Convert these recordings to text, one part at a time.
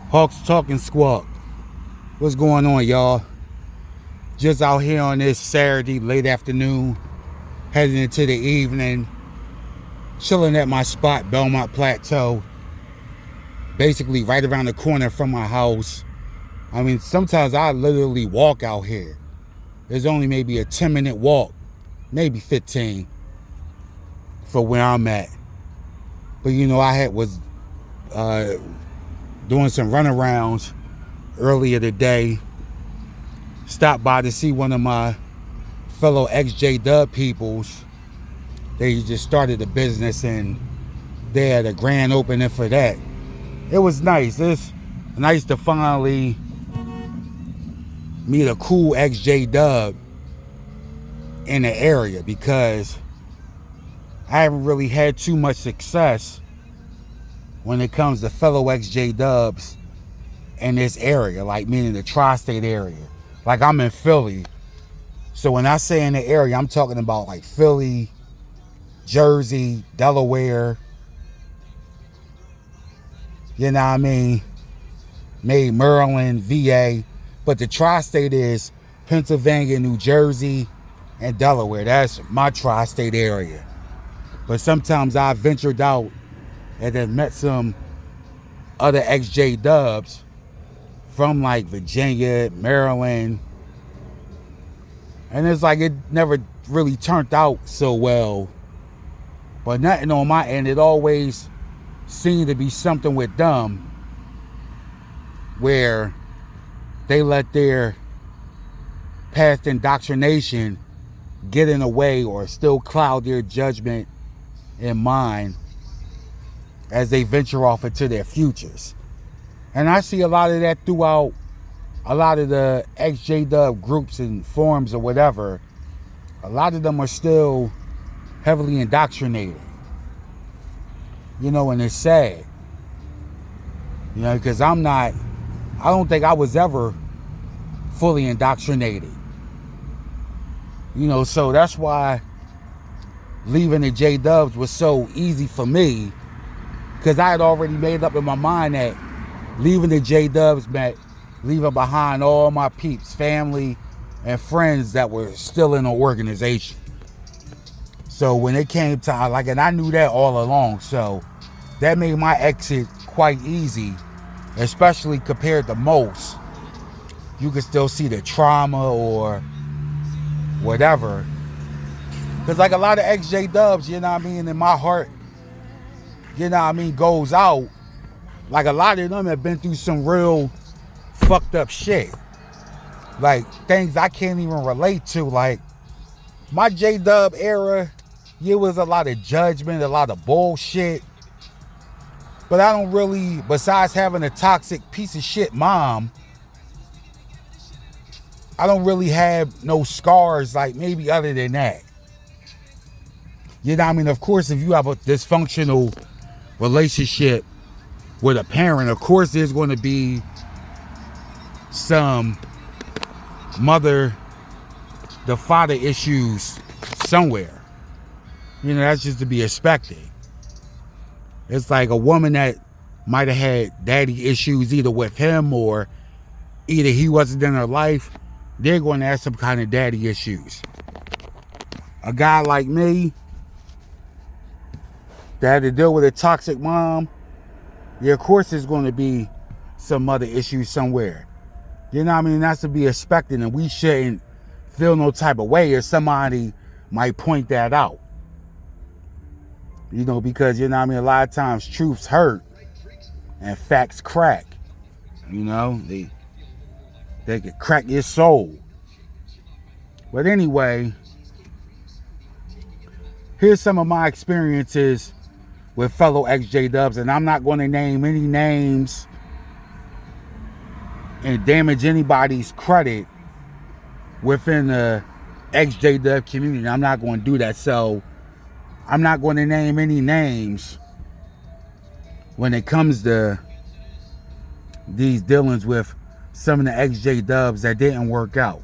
Hawks talking Squawk. What's going on, y'all? Just out here on this Saturday late afternoon, heading into the evening, chilling at my spot, Belmont Plateau, basically right around the corner from my house. I mean, sometimes I literally walk out here. There's only maybe a 10-minute walk, maybe 15 for where I'm at. But you know, I was doing some runarounds earlier today. Stopped by to see one of my fellow XJ Dub peoples. They just started a business and they had a grand opening for that. It was nice. It's nice to finally meet a cool XJ Dub in the area, because I haven't really had too much success when it comes to fellow XJ Dubs in this area, like meaning the tri-state area. Like, I'm in Philly. So when I say in the area, I'm talking about like Philly, Jersey, Delaware. You know what I mean? Maybe Maryland, VA. But the tri-state is Pennsylvania, New Jersey, and Delaware. That's my tri-state area. But sometimes I ventured out and then met some other XJ Dubs from like Virginia, Maryland. And it's like it never really turned out so well. But nothing on my end. It always seemed to be something with them where they let their past indoctrination get in the way or still cloud their judgment and mind as they venture off into their futures. And I see a lot of that throughout a lot of the XJ Dub groups and forums or whatever. A lot of them are still heavily indoctrinated. You know, and it's sad. You know, because I don't think I was ever fully indoctrinated. You know, so that's why leaving the J Dubs was so easy for me, because I had already made up in my mind that leaving the J Dubs meant leaving behind all my peeps, family, and friends that were still in the organization. So when it came time, like, and I knew that all along, so that made my exit quite easy, especially compared to most. You can still see the trauma or whatever. Because like a lot of XJ Dubs, you know what I mean, in my heart, you know what I mean, goes out. Like, a lot of them have been through some real fucked up shit. Like, things I can't even relate to. Like, my J Dub era, it was a lot of judgment, a lot of bullshit. But I don't really, besides having a toxic piece of shit mom, I don't really have no scars, like, maybe other than that. You know what I mean? Of course, if you have a dysfunctional relationship with a parent, of course there's going to be some mother to father issues somewhere. You know, that's just to be expected. It's like a woman that might have had daddy issues either with him or either he wasn't in her life, they're going to have some kind of daddy issues. A guy like me that had to deal with a toxic mom, yeah, of course there's going to be some other issues somewhere. You know what I mean? That's to be expected, and we shouldn't feel no type of way if somebody might point that out. You know, because, you know what I mean, a lot of times truths hurt and facts crack. You know, they can crack your soul. But anyway, here's some of my experiences with fellow XJ Dubs, and I'm not going to name any names and damage anybody's credit within the XJ Dub community. I'm not going to do that. So I'm not going to name any names when it comes to these dealings with some of the XJ Dubs that didn't work out.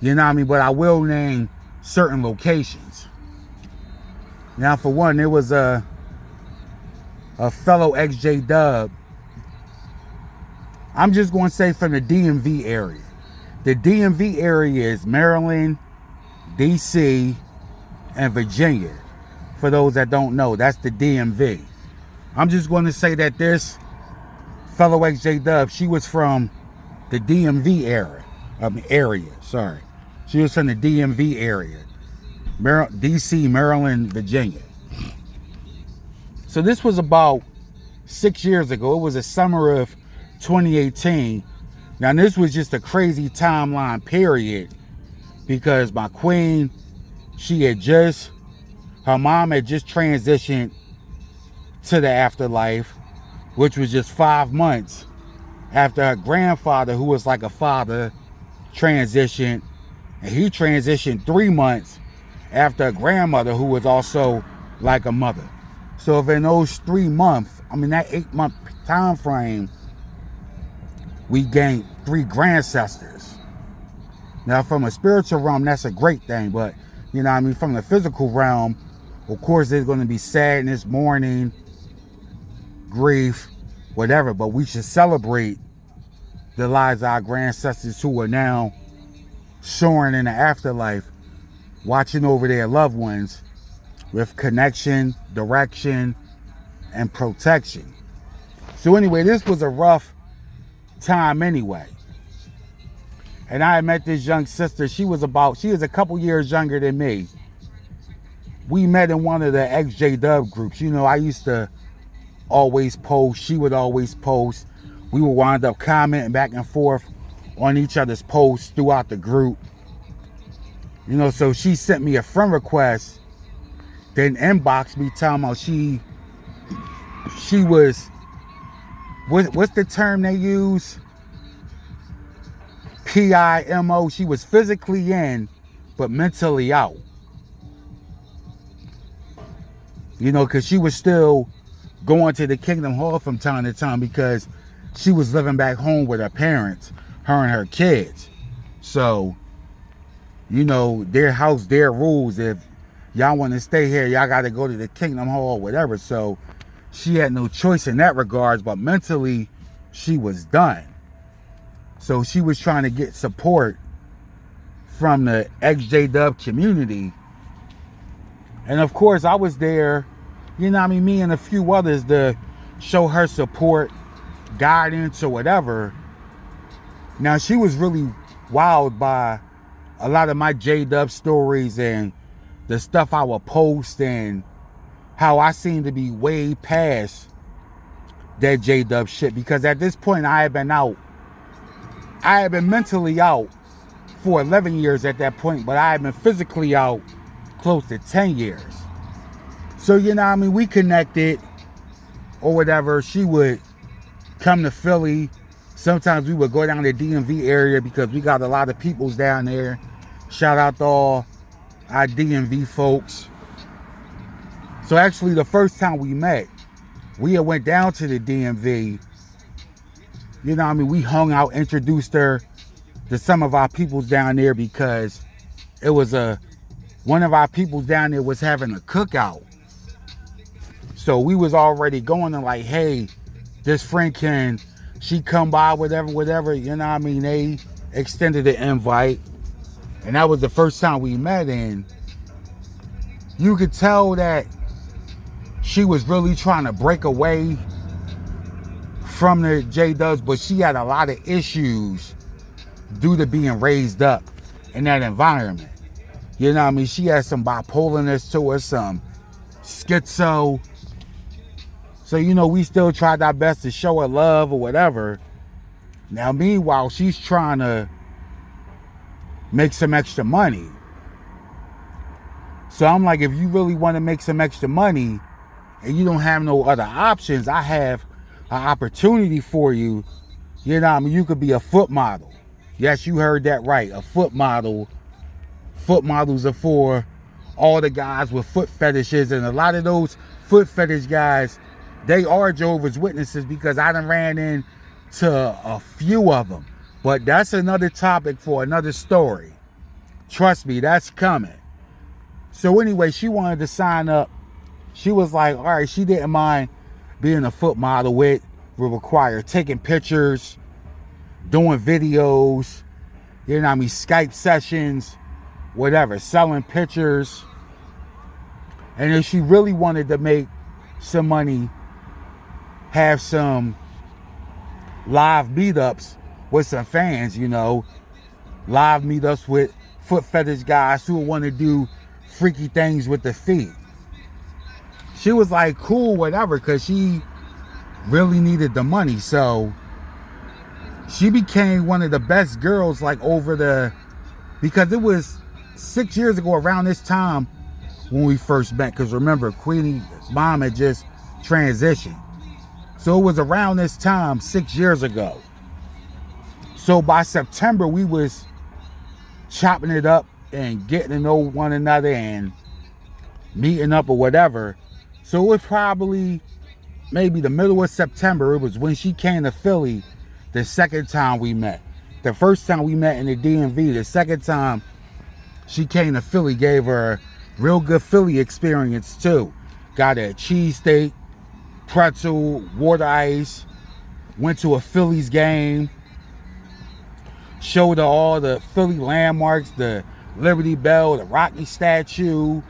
You know what I mean? But I will name certain locations. Now, for one, there was a fellow XJ Dub I'm just going to say from the DMV area. The DMV area is Maryland, DC, and Virginia. For those that don't know, that's the DMV. I'm just going to say that this fellow XJ Dub, she was from the DMV area. Sorry. She was from the DMV area. DC, Maryland, Virginia. So this was about 6 years ago. It was the summer of 2018. Now this was just a crazy timeline period because my queen, her mom had just transitioned to the afterlife, which was just 5 months after her grandfather, who was like a father, transitioned. And he transitioned 3 months after a grandmother who was also like a mother. So if in those 3 months, that 8-month time frame, we gained 3 grandcestors. Now from a spiritual realm, that's a great thing, but from the physical realm, of course there's going to be sadness, mourning, grief, whatever, but we should celebrate the lives of our grandcestors who are now soaring in the afterlife, watching over their loved ones with connection, direction, and protection. So anyway, this was a rough time anyway. And I met this young sister. She was a couple years younger than me. We met in one of the XJ Dub groups. I used to always post. She would always post. We would wind up commenting back and forth on each other's posts throughout the group. So she sent me a friend request, then inboxed me telling me she was, what's the term they use? PIMO. She was physically in, but mentally out. Because she was still going to the Kingdom Hall from time to time because she was living back home with her parents, her and her kids. So, their house, their rules. If y'all want to stay here, y'all got to go to the Kingdom Hall, whatever. So she had no choice in that regards, but mentally she was done. So she was trying to get support from the XJ Dub community. And of course I was there, me and a few others to show her support, guidance, or whatever. Now she was really wowed by a lot of my J-Dub stories and the stuff I would post and how I seemed to be way past that J-Dub shit, because at this point I had been mentally out for 11 years at that point, but I had been physically out close to 10 years. So, we connected or whatever. She would come to Philly. Sometimes we would go down to the DMV area because we got a lot of peoples down there. Shout out to all our DMV folks. So actually the first time we met, we had went down to the DMV. We hung out, introduced her to some of our peoples down there because it was one of our peoples down there was having a cookout. So we was already going and like, hey, this friend can she come by, whatever, They extended the invite. And that was the first time we met, and you could tell that she was really trying to break away from the J-Dubs, but she had a lot of issues due to being raised up in that environment. She had some bipolarness to her, some schizo. So, we still tried our best to show her love or whatever. Now, meanwhile, she's trying to make some extra money. So I'm like, if you really want to make some extra money and you don't have no other options, I have an opportunity for you. You could be a foot model. Yes, you heard that right. A foot model. Foot models are for all the guys with foot fetishes, and a lot of those foot fetish guys, they are Jehovah's Witnesses, because I done ran into a few of them. But that's another topic for another story. Trust me, that's coming. So anyway, she wanted to sign up. She was like, all right, she didn't mind being a foot model. It would require taking pictures doing videos, you know what I mean, Skype sessions, whatever, selling pictures. And if she really wanted to make some money, have some live meetups with some fans, you know, live meetups with foot fetish guys who want to do freaky things with the feet. She was like, cool, whatever, because she really needed the money. So she became one of the best girls, like because it was 6 years ago around this time when we first met. Because remember, Queenie's mom had just transitioned. So it was around this time 6 years ago. So by September, we was chopping it up and getting to know one another and meeting up or whatever. So it was probably maybe the middle of September. It was when she came to Philly the second time we met. The first time we met in the DMV. The second time she came to Philly, gave her a real good Philly experience too. Got a cheesesteak, pretzel, water ice, went to a Phillies game, showed her all the Philly landmarks, the Liberty Bell, the Rocky statue,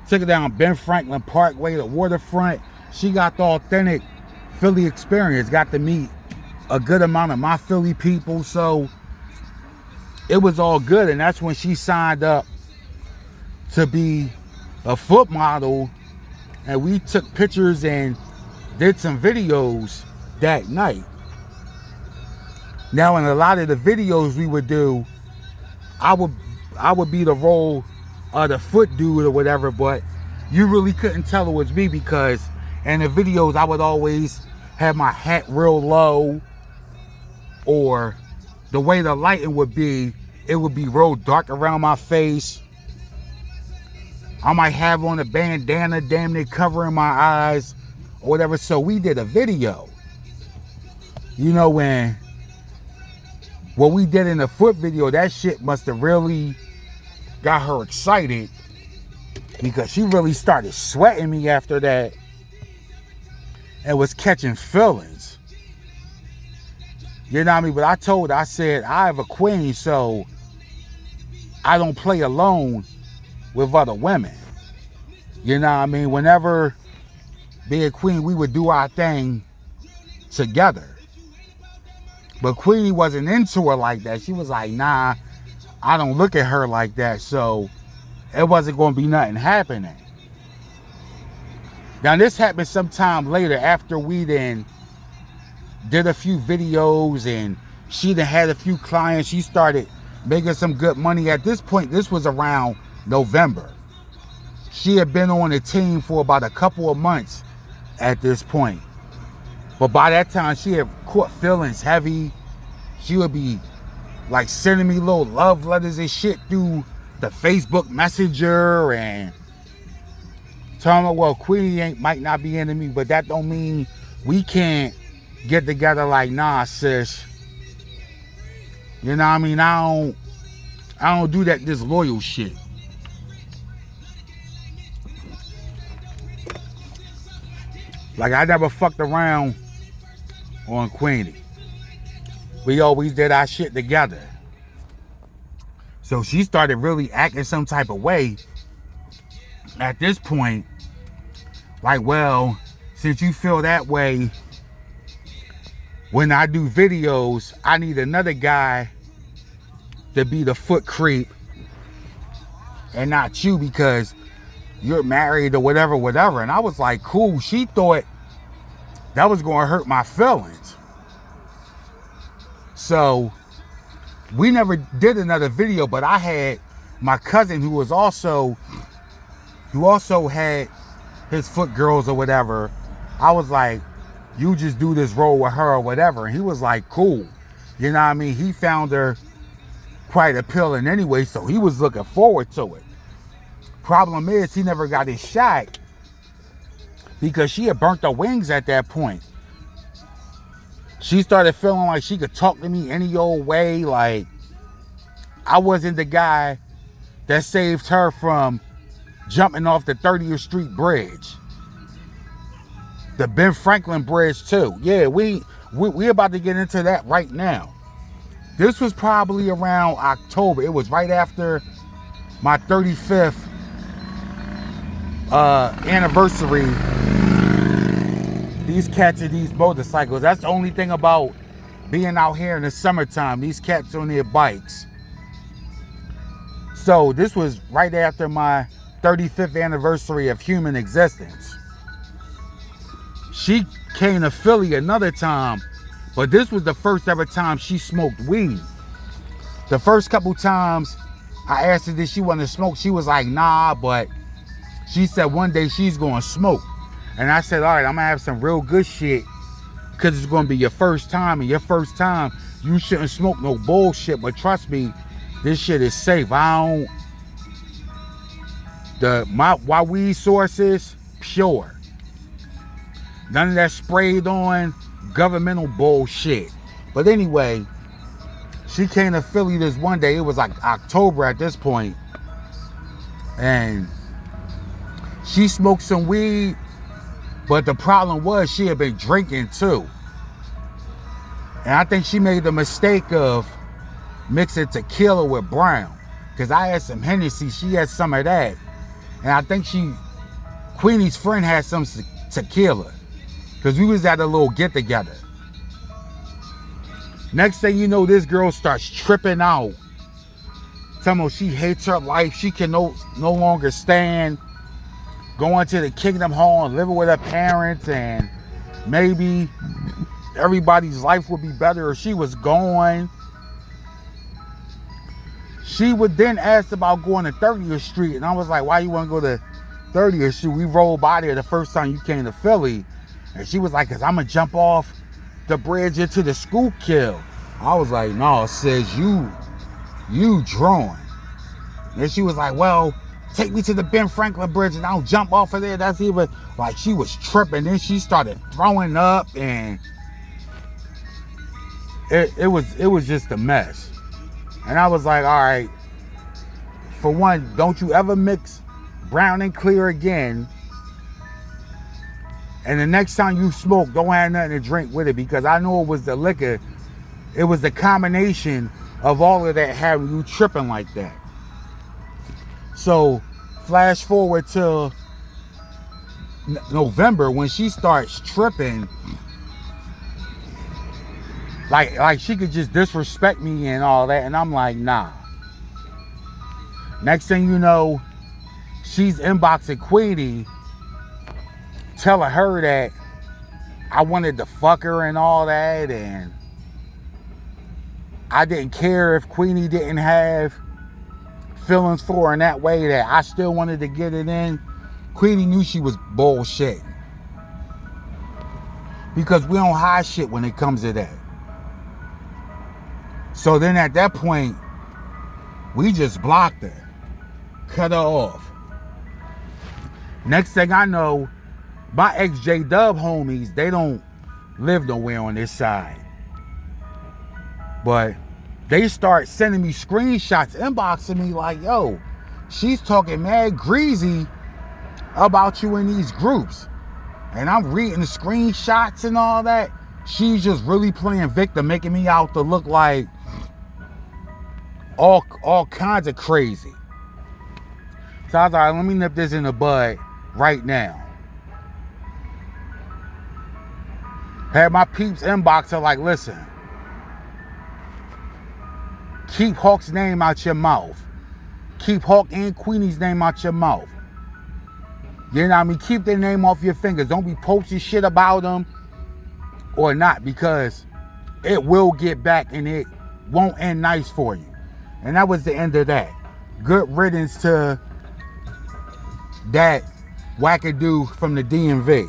took her down Ben Franklin Parkway, the waterfront. She got the authentic Philly experience, got to meet a good amount of my Philly people, so it was all good. And that's when she signed up to be a foot model, and we took pictures and did some videos that night. Now, in a lot of the videos we would do, I would be the role of the foot dude or whatever, but you really couldn't tell it was me, because in the videos I would always have my hat real low, or the way the lighting would be, it would be real dark around my face. I might have on a bandana damn near covering my eyes or whatever. So we did a video. You know, when what we did in the foot video, that shit must have really got her excited, because she really started sweating me after that and was catching feelings. You know what I mean? But I said, I have a queen, so I don't play alone with other women. You know what I mean? Whenever being queen, we would do our thing together. But Queenie wasn't into her like that. She was like, nah, I don't look at her like that, so it wasn't going to be nothing happening. Now, this happened sometime later, after we then did a few videos and she then had a few clients. She started making some good money. At this point, this was around November. She had been on the team for about a couple of months at this point. But by that time, she had caught feelings heavy. She would be like sending me little love letters and shit through the Facebook Messenger and telling me, well, Queenie might not be into me, but that don't mean we can't get together. Like, nah, sis. You know what I mean? I don't do that disloyal shit. Like, I never fucked around on Queenie. We always did our shit together. So she started really acting some type of way at this point. Like, well, since you feel that way, when I do videos, I need another guy to be the foot creep and not you, because you're married or whatever. And I was like, cool. She thought that was going to hurt my feelings. So we never did another video, but I had my cousin who also had his foot girls or whatever. I was like, you just do this role with her or whatever. And he was like, cool. You know what I mean? He found her quite appealing anyway, so he was looking forward to it. Problem is, he never got his shot because she had burnt her wings at that point. She started feeling like she could talk to me any old way. Like, I wasn't the guy that saved her from jumping off the 30th Street Bridge. The Ben Franklin Bridge too. Yeah, we about to get into that right now. This was probably around October. It was right after my 35th anniversary. These cats are these motorcycles. That's the only thing about being out here in the summertime. These cats on their bikes. So this was right after my 35th anniversary of human existence. She came to Philly another time, but this was the first ever time she smoked weed. The first couple times I asked her did she want to smoke, she was like, nah, but she said one day she's going to smoke. And I said, all right, I'm going to have some real good shit, because it's going to be your first time, and your first time, you shouldn't smoke no bullshit, but trust me, this shit is safe. My weed source is pure. None of that sprayed on governmental bullshit. But anyway, she came to Philly this one day. It was like October at this point. And she smoked some weed, but the problem was she had been drinking too. And I think she made the mistake of mixing tequila with brown. Because I had some Hennessy, she had some of that. And I think Queenie's friend had some tequila. Because we was at a little get together. Next thing you know, this girl starts tripping out. Telling me she hates her life. She can no longer stand going to the Kingdom Hall and living with her parents, and maybe everybody's life would be better if she was gone. She would then ask about going to 30th Street, and I was like, why you want to go to 30th Street? We rolled by there the first time you came to Philly. And she was like, because I'm going to jump off the bridge into the Schuylkill. I was like, no, sis, you drawing. And she was like, well, take me to the Ben Franklin Bridge and I'll jump off of there. That's even, like, she was tripping. Then she started throwing up, and it was just a mess. And I was like, all right, for one, don't you ever mix brown and clear again. And the next time you smoke, don't have nothing to drink with it, because I know it was the liquor. It was the combination of all of that having you tripping like that. So flash forward till November, when she starts tripping, like she could just disrespect me and all that, and I'm like, nah. Next thing you know, she's inboxing Queenie, telling her that I wanted to fuck her and all that, and I didn't care if Queenie didn't have feelings for her in that way, that I still wanted to get it in. Queenie knew she was bullshit, because we don't hide shit when it comes to that. So then at that point, we just blocked her, cut her off. Next thing I know, my ex-J-Dub homies, they don't live nowhere on this side. But they start sending me screenshots, inboxing me like, yo, she's talking mad greasy about you in these groups. And I'm reading the screenshots and all that. She's just really playing victim, making me out to look like all kinds of crazy. So I was like, let me nip this in the bud right now. Had my peeps inbox her like, listen, keep Hawk's name out your mouth. Keep Hawk and Queenie's name out your mouth. You know what I mean? Keep their name off your fingers. Don't be posting shit about them or not, because it will get back and it won't end nice for you. And that was the end of that. Good riddance to that wackadoo from the DMV.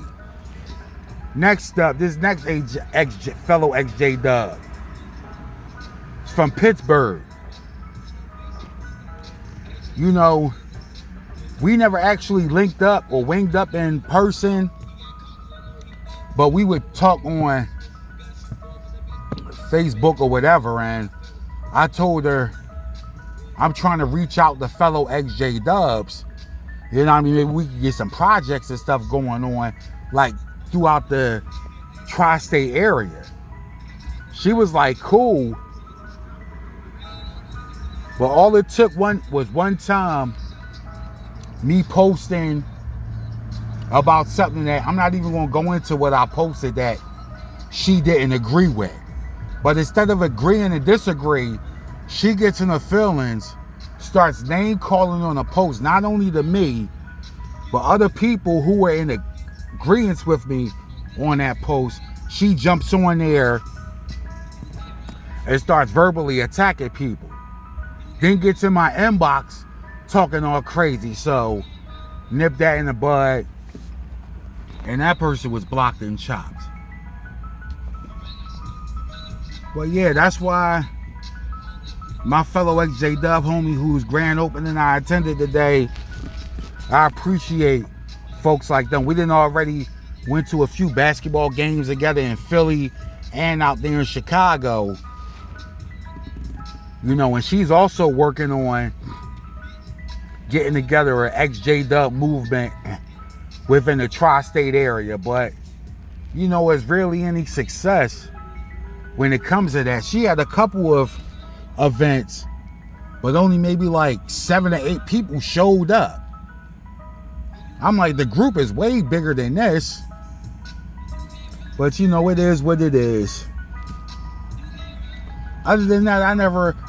Next up, this next fellow ex-J-Dub. It's from Pittsburgh. You know, we never actually linked up or winged up in person, but we would talk on Facebook or whatever, and I told her I'm trying to reach out to fellow ex-J-Dubs. You know what I mean? Maybe we could get some projects and stuff going on, like throughout the tri-state area. She was like, cool, But all it took was one time me posting about something that I'm not even going to go into what I posted that she didn't agree with. But instead of agreeing to disagree, she gets in her feelings, starts name calling on a post, not only to me, but other people who were in agreement with me on that post. She jumps on there and starts verbally attacking people. Then gets in my inbox talking all crazy. So nip that in the bud. And that person was blocked and chopped. Well, yeah, that's why my fellow XJ Dub homie whose grand opening I attended today, I appreciate folks like them. We didn't already went to a few basketball games together in Philly and out there in Chicago. You know, and she's also working on getting together an XJ Dub movement within the tri-state area. But, you know, it's really any success when it comes to that. She had a couple of events, but only maybe like 7 or 8 people showed up. I'm like, the group is way bigger than this. But, you know, it is what it is. Other than that,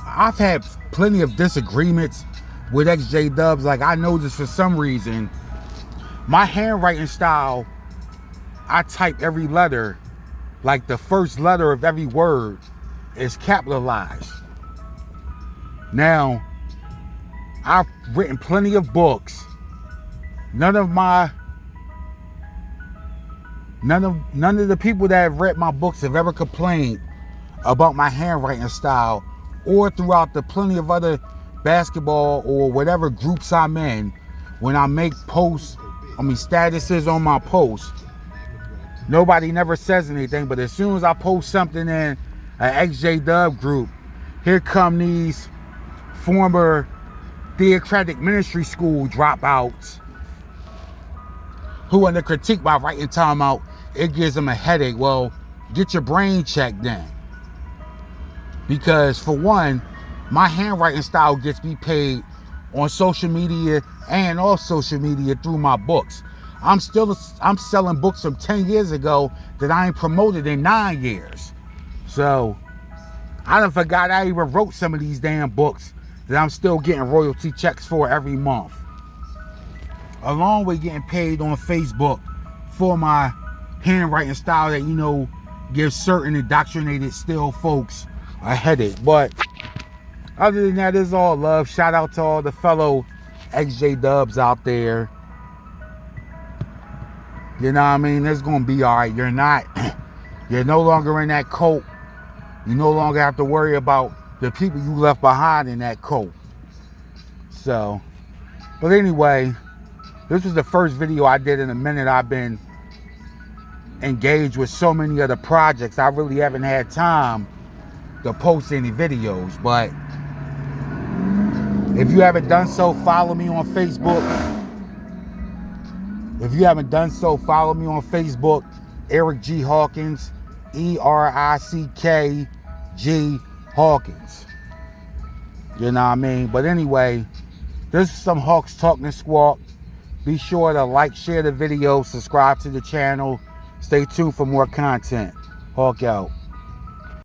I've had plenty of disagreements with XJ Dubs. Like, I noticed for some reason, my handwriting style, I type every letter, like the first letter of every word is capitalized. Now, I've written plenty of books. None of the people that have read my books have ever complained about my handwriting style, or throughout the plenty of other basketball or whatever groups I'm in. When I make statuses on my posts, nobody never says anything. But as soon as I post something in an XJ Dub group, here come these former theocratic ministry school dropouts who want to critique my writing time out. It gives them a headache. Well, get your brain checked then. Because for one, my handwriting style gets me paid on social media and off social media through my books. I'm selling books from 10 years ago that I ain't promoted in 9 years. So I done forgot I even wrote some of these damn books that I'm still getting royalty checks for every month. Along with getting paid on Facebook for my handwriting style that, you know, gives certain indoctrinated still folks a headache. But other than that, it's all love. Shout out to all the fellow XJ Dubs out there. You know what I mean? It's going to be all right. You're no longer in that cult. You no longer have to worry about the people you left behind in that cult. So, but anyway, this was the first video I did in a minute. I've been engaged with so many other projects. I really haven't had time to post any videos. But if you haven't done so, follow me on Facebook. If you haven't done so, follow me on Facebook, Eric G. Hawkins, ERICKG Hawkins. You know what I mean? But anyway, this is some Hawks talking Squawk. Be sure to like, share the video, subscribe to the channel. Stay tuned for more content. Hawk out.